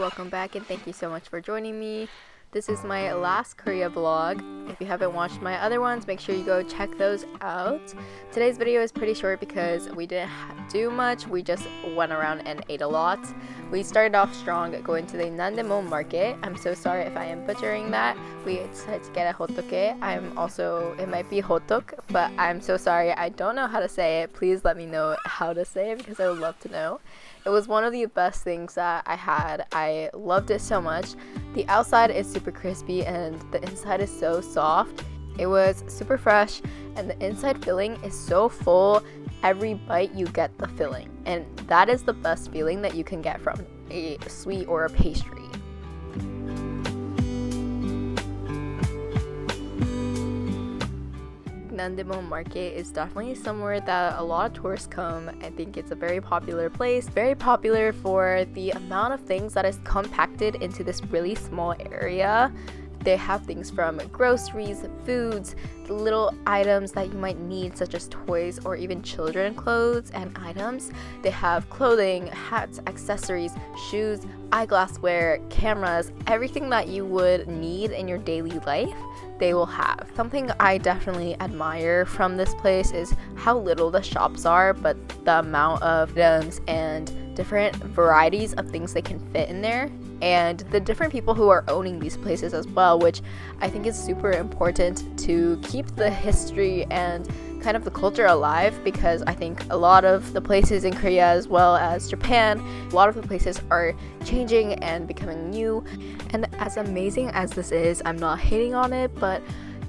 welcome back and thank you so much for joining me. This is my last Korea vlog. If you haven't watched my other ones, make sure you go check those out. Today's video is pretty short because we didn't do much. We just went around and ate a lot. We started off strong going to the Namdaemun market. I'm so sorry if I am butchering that. We decided to get a hotteok. It might be hotok, but I'm so sorry. I don't know how to say it. Please let me know how to say it because I would love to know. It was one of the best things that I had. I loved it so much. The outside is super crispy and the inside is so soft. It was super fresh and the inside filling is so full. Every bite you get the filling, and that is the best feeling that you can get from a sweet or a pastry. Namdaemun market is definitely somewhere that a lot of tourists come. I think it's a very popular place, very popular for the amount of things that is compacted into this really small area. They have things from groceries, foods, the little items that you might need such as toys or even children clothes and items. They have clothing, hats, accessories, shoes, eyeglassware, cameras, everything that you would need in your daily life, they will have. Something I definitely admire from this place is how little the shops are, but the amount of items and different varieties of things they can fit in there, and the different people who are owning these places as well, which I think is super important to keep the history and kind of the culture alive, because I think a lot of the places in Korea as well as Japan, a lot of the places are changing and becoming new. And as amazing as this is, I'm not hating on it, but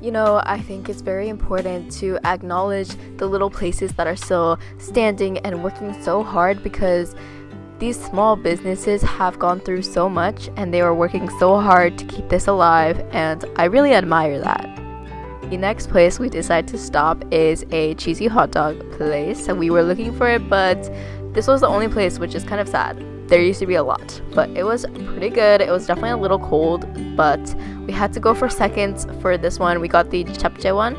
you know, I think it's very important to acknowledge the little places that are still standing and working so hard, because these small businesses have gone through so much and they are working so hard to keep this alive, and I really admire that. The next place we decided to stop is a cheesy hot dog place, and we were looking for it, but this was the only place, which is kind of sad. There used to be a lot, but it was pretty good. It was definitely a little cold, but we had to go for seconds for this one. We got the japchae one,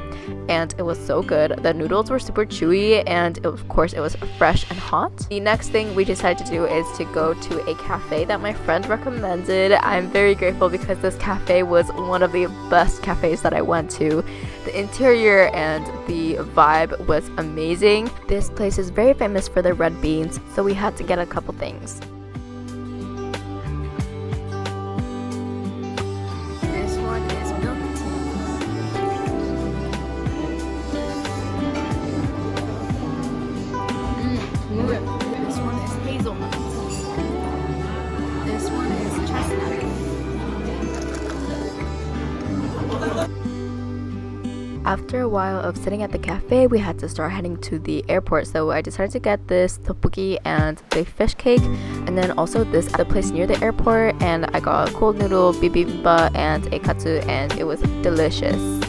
and it was so good. The noodles were super chewy, and of course it was fresh and hot. The next thing we decided to do is to go to a cafe that my friend recommended. I'm very grateful because this cafe was one of the best cafes that I went to. The interior and the vibe was amazing. This place is very famous for their red beans, so we had to get a couple things. This one is hazelnut. This one is chestnut. After a while of sitting at the cafe, we had to start heading to the airport, so I decided to get this tteokbokki and the fish cake, and then also this other place near the airport, and I got a cold noodle, bibimbap, and a katsu, and it was delicious.